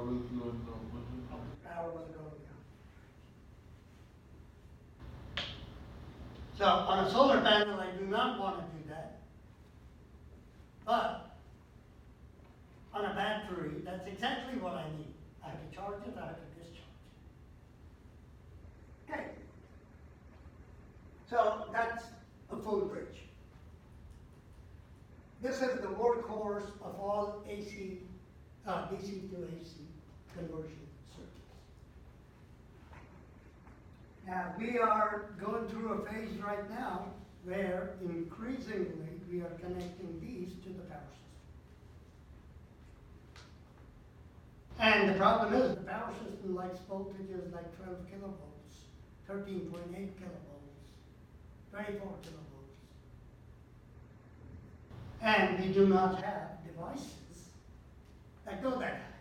was going on. Power wasn't going down. So on a solar panel, I do not want to do that. But on a battery, that's exactly what I need. I have to charge it, I have to discharge it. Okay. So that's a full bridge. This is the workhorse of all AC, DC to AC conversion circuits. Now, we are going through a phase right now where increasingly we are connecting these to the power system. And the problem is the power system likes voltages like 12 kilovolts, 13.8 kilovolts, 24 kilovolts. And we do not have devices that go that high.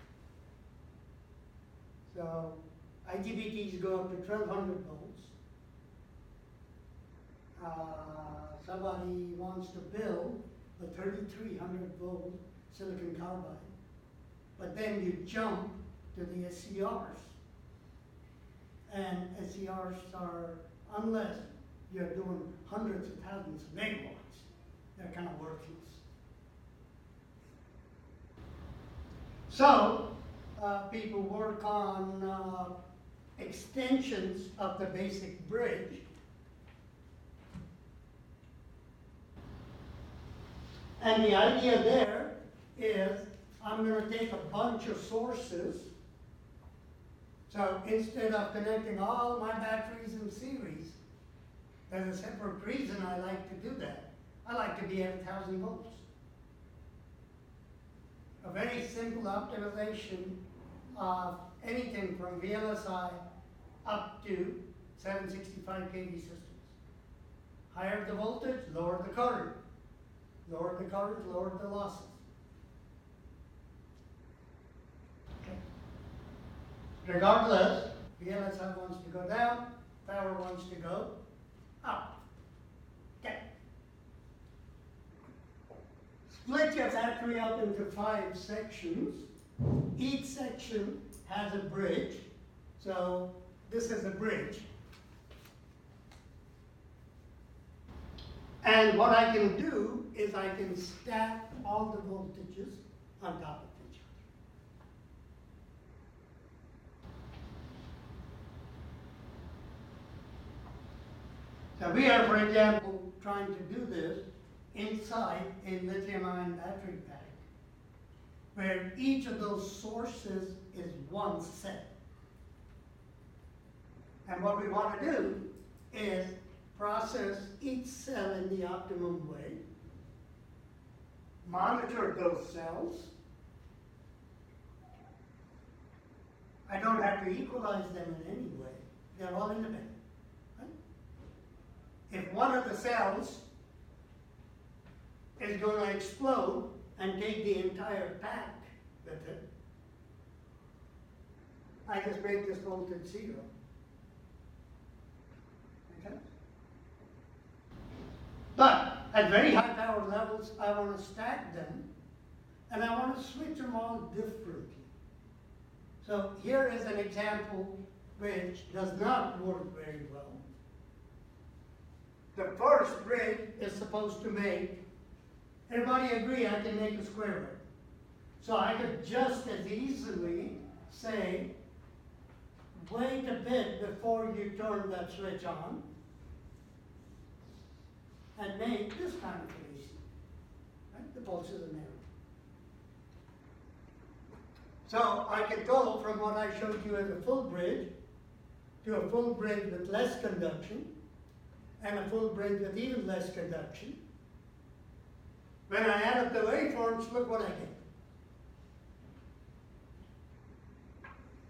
So IGBTs go up to 1200 volts. Somebody wants to build a 3300 volt silicon carbide, but then you jump to the SCRs. And SCRs are, unless you're doing hundreds of thousands of megawatts, they're kind of worthless. So, people work on extensions of the basic bridge. And the idea there is I'm going to take a bunch of sources. So instead of connecting all my batteries in series, there's a separate reason I like to do that. I like to be at 1000 volts. A very simple optimization of anything from VLSI up to 765 kV systems. Higher the voltage, lower the current. Lower the current, lower the losses. Okay. Regardless, VLSI wants to go down, power wants to go up. Okay. Split your battery up into 5 sections. Each section has a bridge. So this is a bridge. And what I can do is I can stack all the voltages on top of each other. So we are, for example, trying to do this inside a lithium-ion battery pack, where each of those sources is one cell. And what we want to do is process each cell in the optimum way, monitor those cells. I don't have to equalize them in any way. They're all independent. Right? If one of the cells is going to explode and take the entire pack with it, I just make this voltage 0. Okay? But at very high power levels, I want to stack them, and I want to switch them all differently. So here is an example which does not work very well. The first bridge is supposed to make, everybody agree I can make a square wave. So I could just as easily say, wait a bit before you turn that switch on, and make this kind of AC. Right? The pulses are narrow. So I could go from what I showed you as a full bridge to a full bridge with less conduction and a full bridge with even less conduction. When I add up the waveforms, look what I get.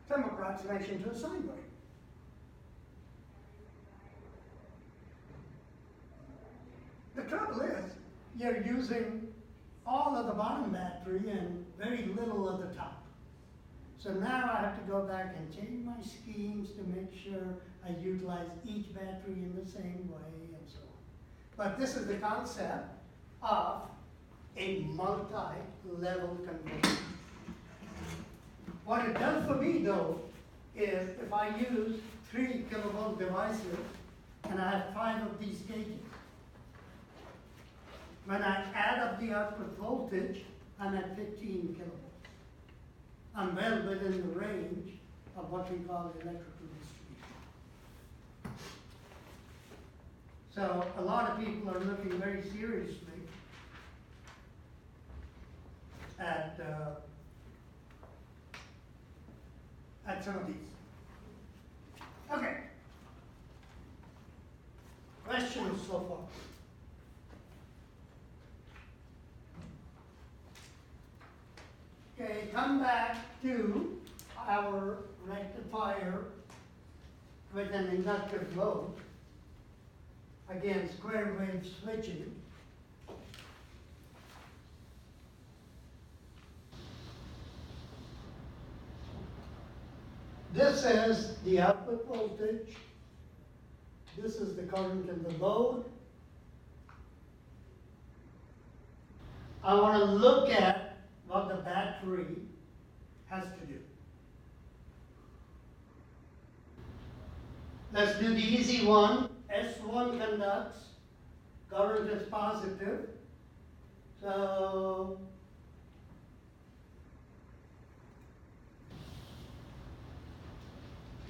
Some approximation to a sine wave. The trouble is, you're using all of the bottom battery and very little of the top. So now I have to go back and change my schemes to make sure I utilize each battery in the same way and so on. But this is the concept of a multi-level conversion. What it does for me though, is if I use 3 kilovolt devices and I have 5 of these gauges, when I add up the output voltage, I'm at 15 kilovolts. I'm well within the range of what we call electrical distribution. So a lot of people are looking very seriously at some of these. Okay. Questions so far? Okay, come back to our rectifier with an inductive load. Again, square wave switching. This is the output voltage. This is the current in the load. I want to look at what the battery has to do. Let's do the easy one. S1 conducts, current is positive. So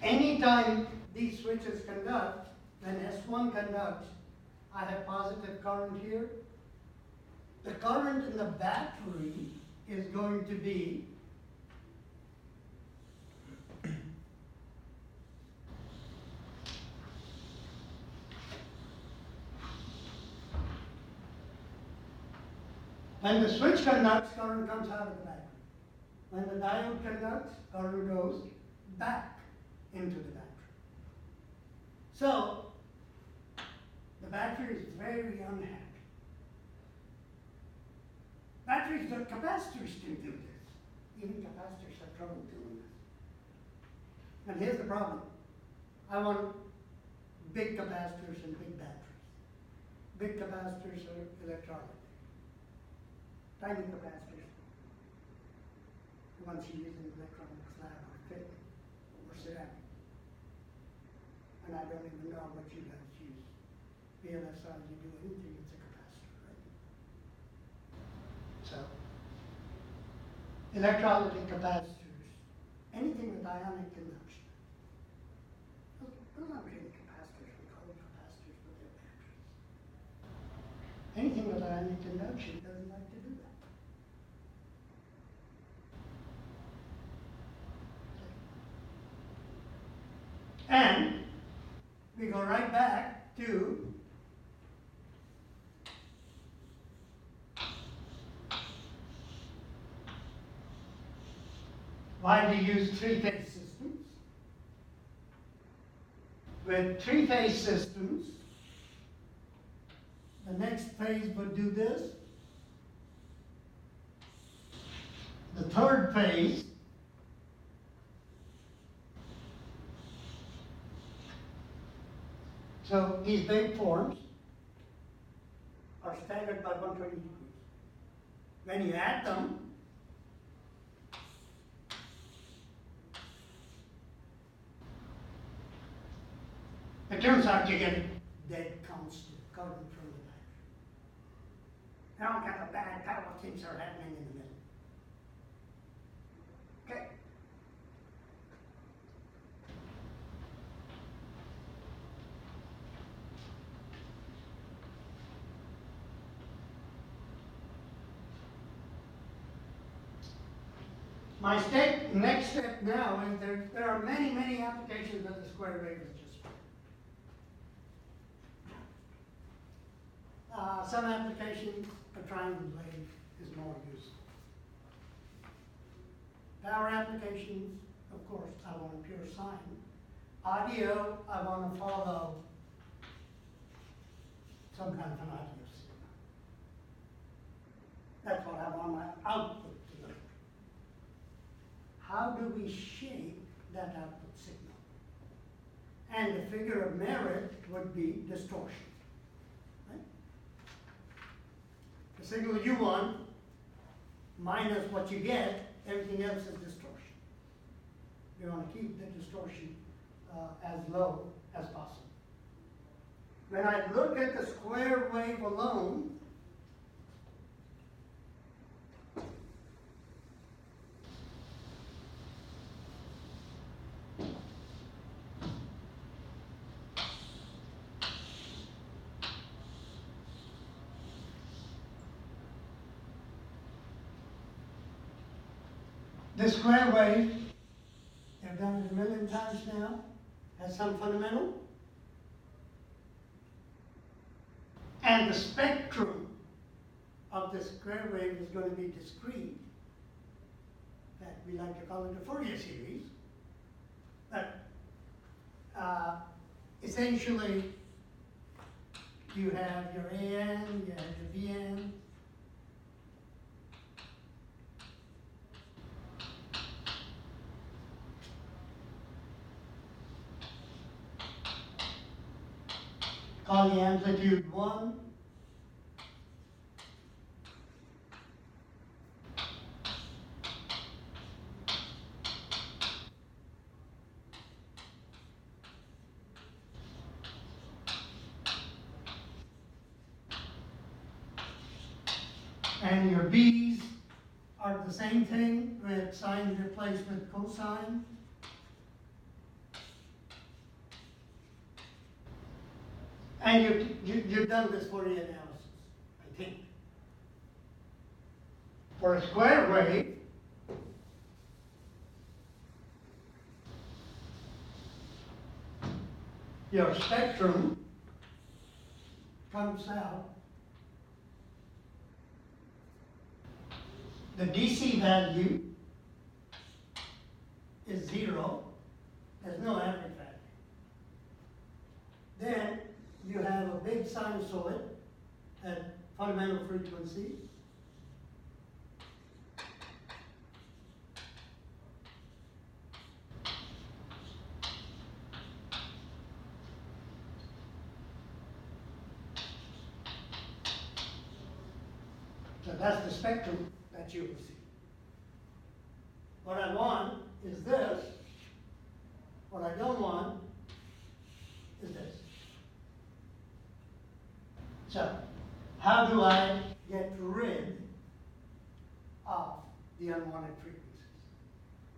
anytime these switches conduct, when S1 conducts, I have positive current here. The current in the battery is going to be when the switch conducts, current comes out of the battery. When the diode conducts, current goes back into the battery. So, the battery is very unhappy. Batteries, the capacitors can do this. Even capacitors have trouble doing this. And here's the problem. I want big capacitors and big batteries. Big capacitors are electronic. Tiny capacitors, the ones you use in electronic slab or thick or ceramic. And I don't even know what you guys use. VLSI, you do anything, it's a capacitor, right? So, electrolytic capacitors, anything with ionic conduction. Those aren't really capacitors, we call them capacitors, but they're batteries. Anything with ionic conduction doesn't like to do that. And we go right back to why we use 3-phase systems. With 3-phase systems, the next phase would do this. The third phase so these waveforms are staggered by 120 degrees. When you add them, it turns out you get a dead constant current from the battery. All kind of bad power things are happening in the middle. Okay. My next step now is there are many, many applications that the square wave is just some applications, a triangle blade is more useful. Power applications, of course, I want a pure sine. Audio, I want to follow some kind of an audio signal. That's what I want my output to look. How do we shape that output signal? And the figure of merit would be distortion. Right? The signal you want minus what you get, everything else is distortion. We want to keep the distortion as low as possible. When I look at the square wave alone, this square wave, I've done it a million times now, has some fundamental. And the spectrum of the square wave is going to be discrete. That we like to call it a Fourier series. But essentially, you have your AN, you have your VN. Call the amplitude 1. And your B's are the same thing with sine replaced with cosine. And you've done this Fourier analysis, I think. For a square wave, your spectrum comes out. The DC value is 0. There's no average value. Then you have a big sinusoid at fundamental frequency. So that's the spectrum that you will see. What I want is this. What I don't want is this. So, how do I get rid of the unwanted frequencies?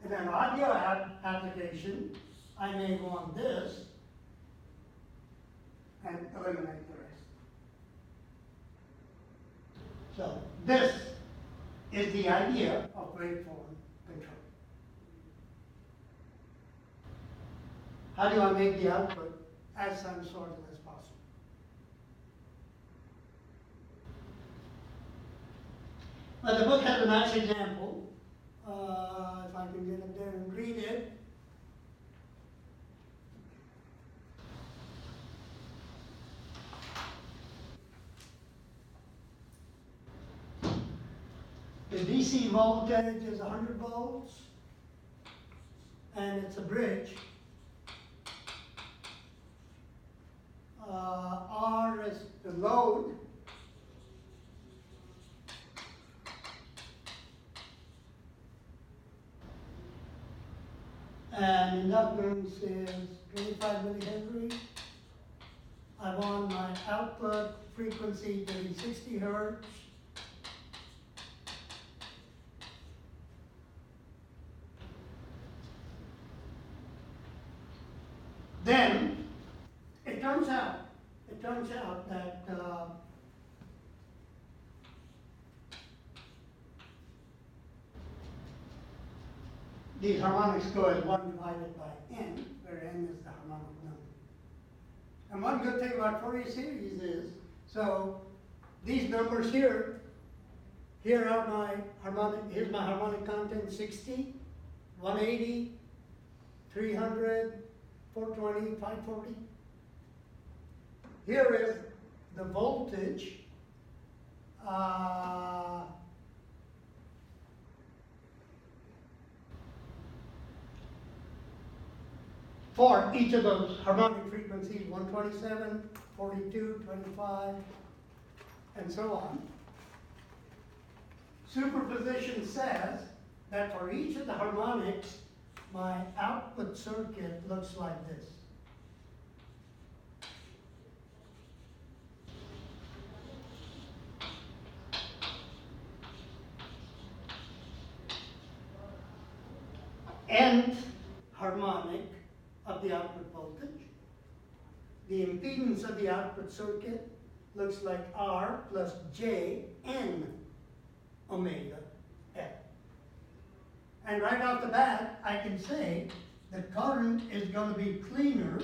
In an audio application, I may want this and eliminate the rest. So, this is the idea of waveform control. How do I make the output as sinusoidal as possible? Well, the book has a nice example. If I can get up there and read it. The DC voltage is 100 volts, and it's a bridge. R is the load. And inductance is 25 millihenry. I want my output frequency to be 60 hertz. Then it turns out that these harmonics go as 1 divided by n, where n is the harmonic number. And one good thing about Fourier series is, so these numbers here are my harmonic, here's my harmonic content 60, 180, 300, 420, 540. Here is the voltage for each of those harmonic frequencies, 127, 42, 25, and so on. Superposition says that for each of the harmonics, my output circuit looks like this. Nth harmonic of the output voltage. The impedance of the output circuit looks like R plus J N omega L. And right off the bat, I can say the current is going to be cleaner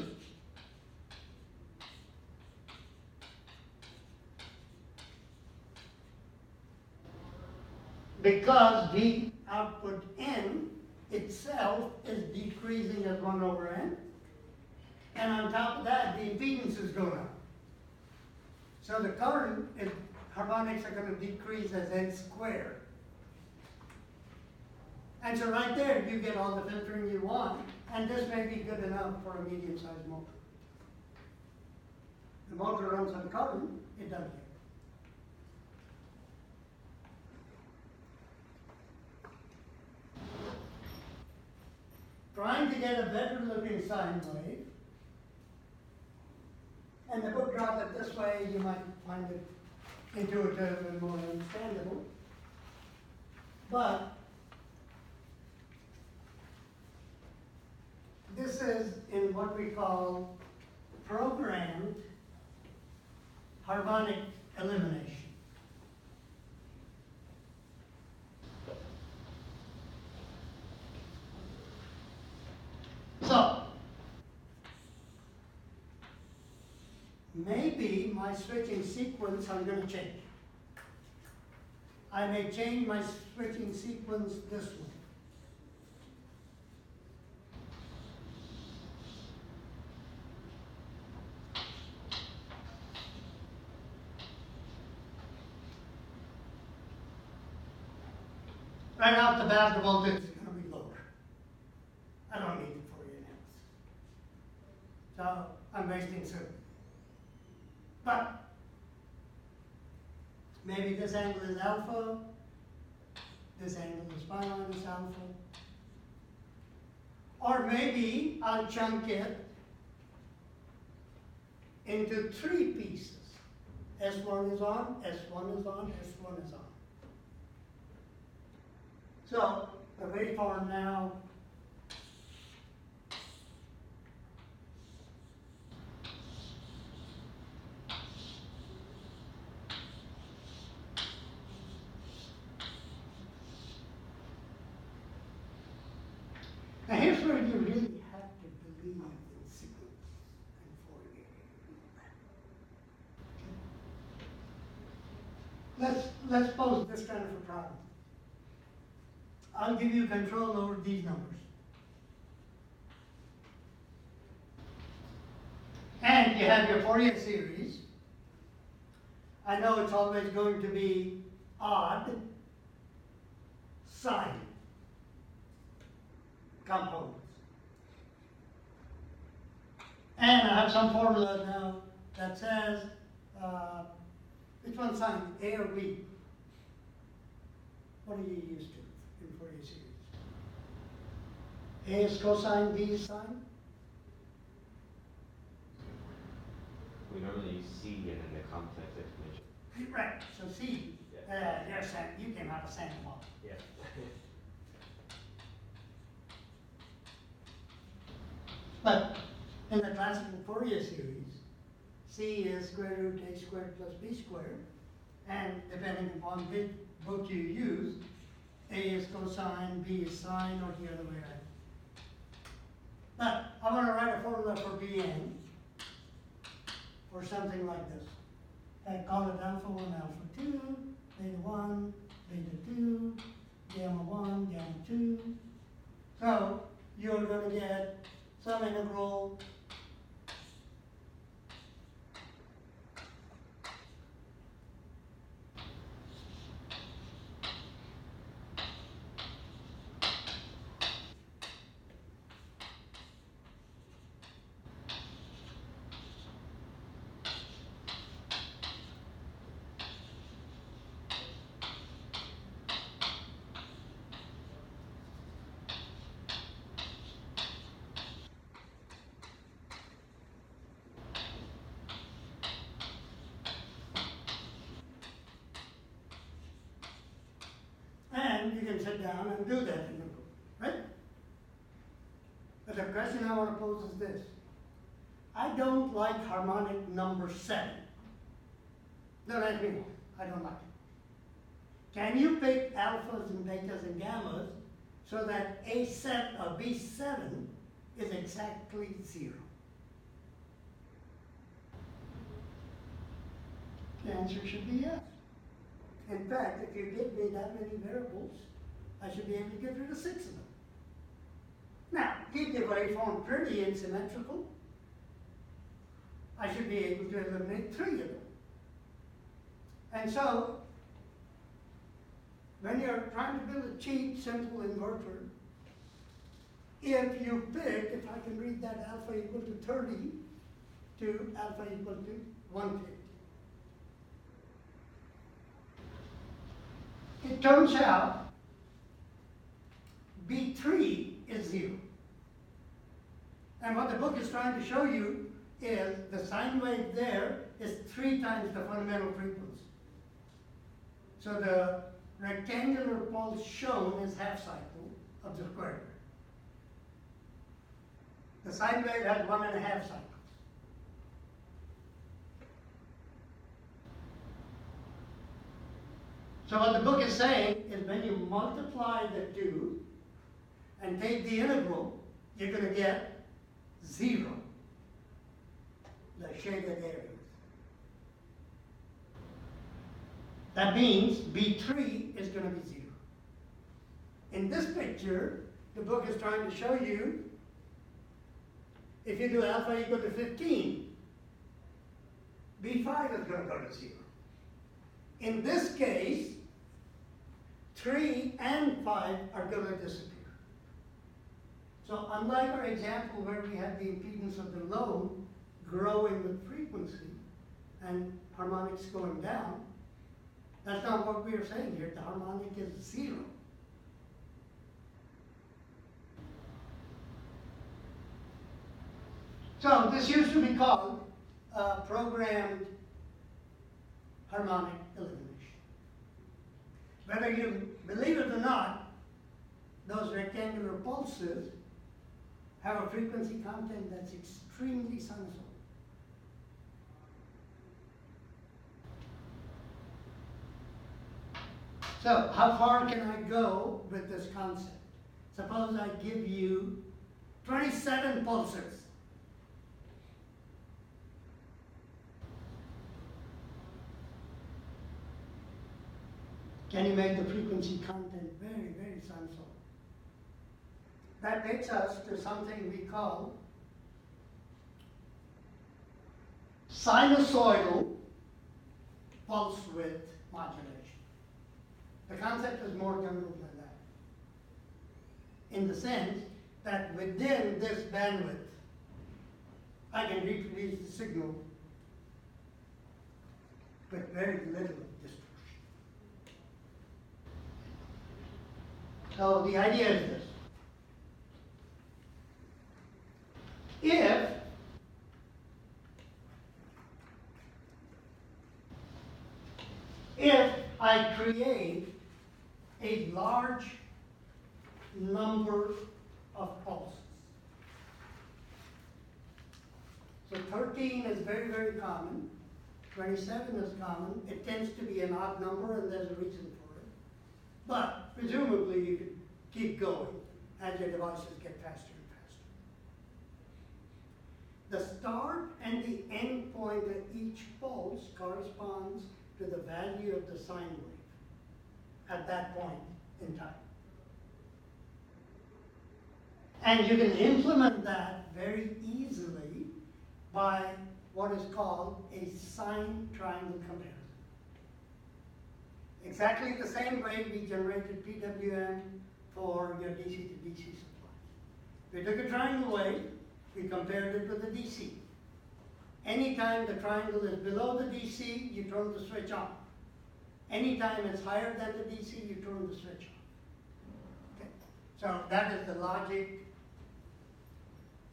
because the output N itself is decreasing as 1 over N. And on top of that, the impedance is going up. So the current, harmonics are going to decrease as N squared. And so right there, you get all the filtering you want, and this may be good enough for a medium-sized motor. The motor runs on current, it doesn't care. Trying to get a better looking sine wave, and the book draws it this way, you might find it intuitive and more understandable. But this is in what we call programmed harmonic elimination. So, maybe my switching sequence I'm going to change. I may change my switching sequence this way. Right off the bat, the voltage is going to be lower. I don't need it for you now. So I'm wasting circuit. But maybe this angle is alpha, this angle is pi minus alpha. Or maybe I'll chunk it into 3 pieces. S1 is on, S1 is on, S1 is on. So the waveform now here's where you really have to believe in sequence and Fourier. Let's pose this kind of a problem. I'll give you control over these numbers. And you have your Fourier series. I know it's always going to be odd sine components. And I have some formula now that says, which one's sine, A or B? What are you used to in Fourier series? A is cosine, B is sine? We normally use C and then the complex exponential. Right, so C, you came out of Santa Monica. Yeah. But in the classical Fourier series, C is square root A squared plus B squared, and depending upon which book you use, A is cosine, B is sine, or the other way around. But I want to write a formula for Bn for something like this. I call it alpha 1, alpha 2, beta 1, beta 2, gamma 1, gamma 2. So you're going to get some integral And you can sit down and do that in the group, right? But the question I want to pose is this. I don't like harmonic number 7. Don't ask me why. I don't like it. Can you pick alphas and betas and gammas so that A7 or B7 is exactly 0? The answer should be yes. In fact, if you give me that many variables, I should be able to get rid of 6 of them. Now, keep the waveform pretty and symmetrical. I should be able to eliminate 3 of them. And so, when you're trying to build a cheap, simple inverter, if you pick, if I can read that alpha equal to 30 to alpha equal to 150, it turns out B3 is 0. And what the book is trying to show you is the sine wave there is 3 times the fundamental frequency. So the rectangular pulse shown is half cycle of the square. The sine wave has 1.5 cycles. So what the book is saying is when you multiply the 2 and take the integral, you're going to get 0, the shaded areas. That means B3 is going to be 0. In this picture, the book is trying to show you if you do alpha equal to 15, B5 is going to go to 0. In this case, 3 and 5 are going to disappear. So unlike our example where we had the impedance of the load growing with frequency and harmonics going down, that's not what we are saying here. The harmonic is 0. So this used to be called programmed harmonic elimination. Whether you believe it or not, those rectangular pulses have a frequency content that's extremely sinusoidal. So how far can I go with this concept? Suppose I give you 27 pulses. Can you make the frequency content very, very sinusoidal? That takes us to something we call sinusoidal pulse width modulation. The concept is more general than that, in the sense that within this bandwidth, I can reproduce the signal with very little distortion. So the idea is this. If I create a large number of pulses, so 13 is very, very common, 27 is common, it tends to be an odd number and there's a reason for it. But presumably you could keep going as your devices get faster and faster. The start and the end point of each pulse corresponds to the value of the sine wave at that point in time. And you can implement that very easily by what is called a sine triangle comparison. Exactly the same way we generated PWM for your DC to DC supply. We took a triangle wave, we compared it with the DC. Anytime the triangle is below the DC, you turn the switch on. Anytime it's higher than the DC, you turn the switch on. Okay? So that is the logic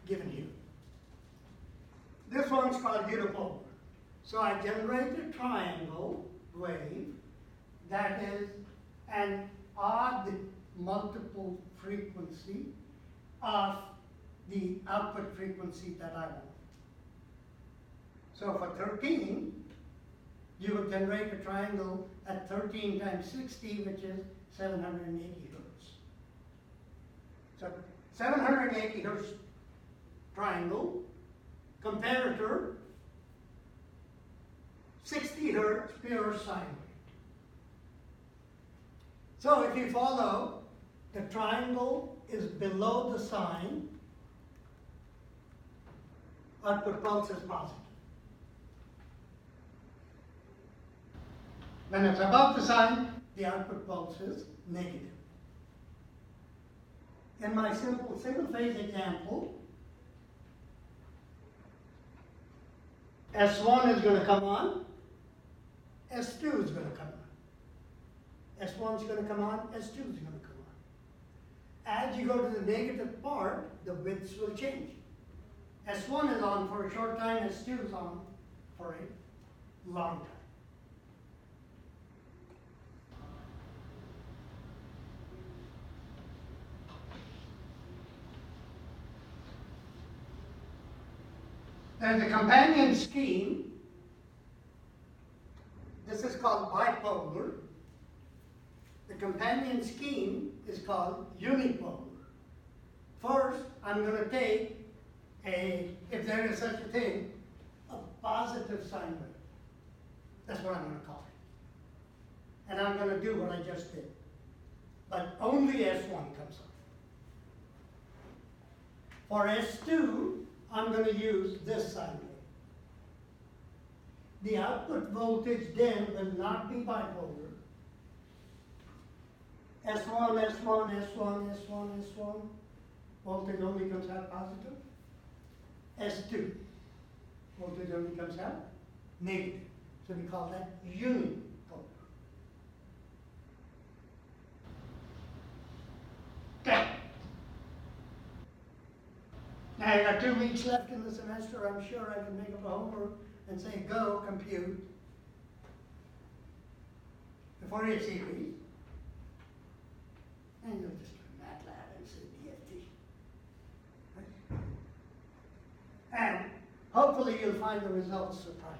given here. This one's called unipolar. So I generate a triangle wave that is, and odd multiple frequency of the output frequency that I want. So for 13, you would generate a triangle at 13 times 60, which is 780 hertz. So 780 hertz triangle, comparator, 60 hertz pure sine wave. So if you follow, the triangle is below the sine, output pulse is positive. When it's above the sine, the output pulse is negative. In my simple single phase example, S1 is going to come on, S2 is going to come on. S1 is going to come on, S2 is going to come on. As you go to the negative part, the widths will change. S1 is on for a short time, S2 is on for a long time. There's a companion scheme. This is called bipolar. The companion scheme is called unipolar. First, I'm going to take if there is such a thing, a positive sine wave. That's what I'm going to call it. And I'm going to do what I just did. But only S1 comes up. For S2, I'm going to use this sine wave. The output voltage then will not be bipolar. S1, S1, S1, S1, S1, voltage only comes out positive. S2, voltage only comes out negative. So we call that unipolar. Okay. Now I got 2 weeks left in the semester. I'm sure I can make up a homework and say, go compute the Fourier series. And you'll just do MATLAB and say DFT. Right? And hopefully you'll find the results surprising.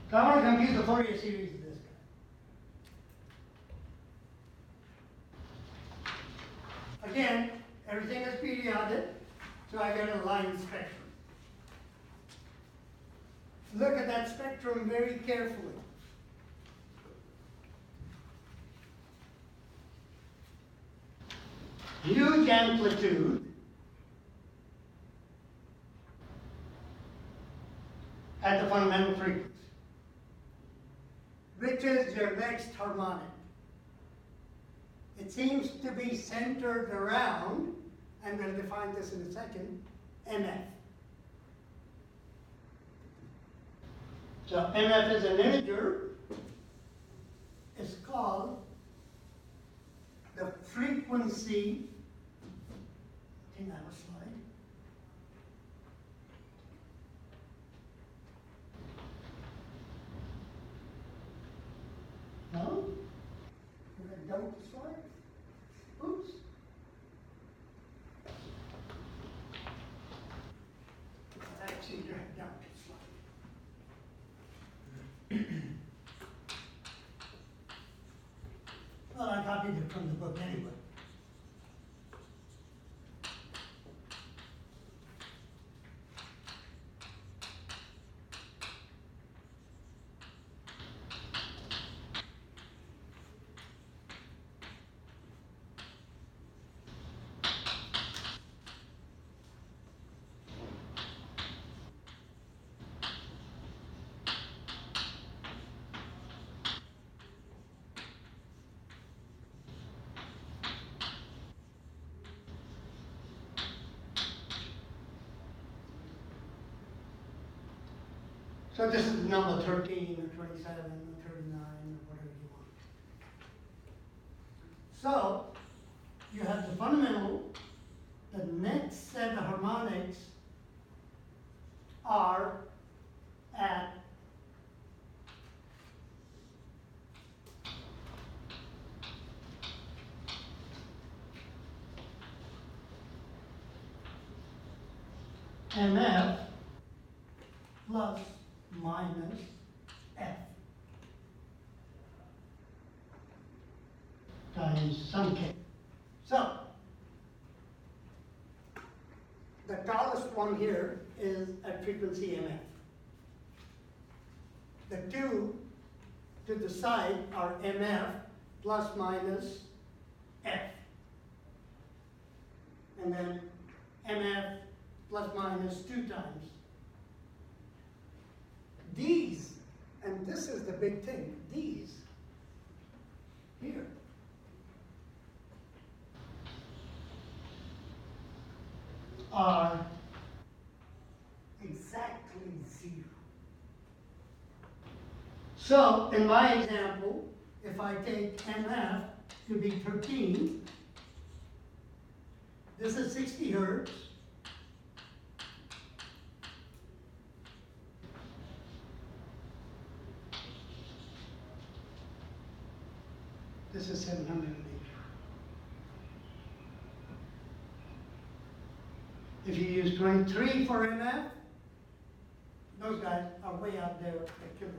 So I want to compute the Fourier series of this guy. Again, everything is periodic, so I get a line spectrum. Look at that spectrum very carefully. Huge amplitude at the fundamental frequency, which is your next harmonic. It seems to be centered around, and we'll define this in a second, MF. So MF is an integer. It's called the frequency. I think I have a slide. No? Did I dump the slide? Oops. I actually dragged down the slide. Well, I copied it from the book anyway. So this is number 13 or 27 or 39 or whatever you want. So you have the fundamental, the next set of harmonics are at MF plus minus F times some K. So, the tallest one here is at frequency MF. The two to the side are MF plus minus F. And then MF plus minus 2 times. These, and this is the big thing, these here are exactly 0. So, in my example, if I take MF to be 13, this is 60 hertz. This is 780. If you use 23 for MF, those guys are way out there at kilo.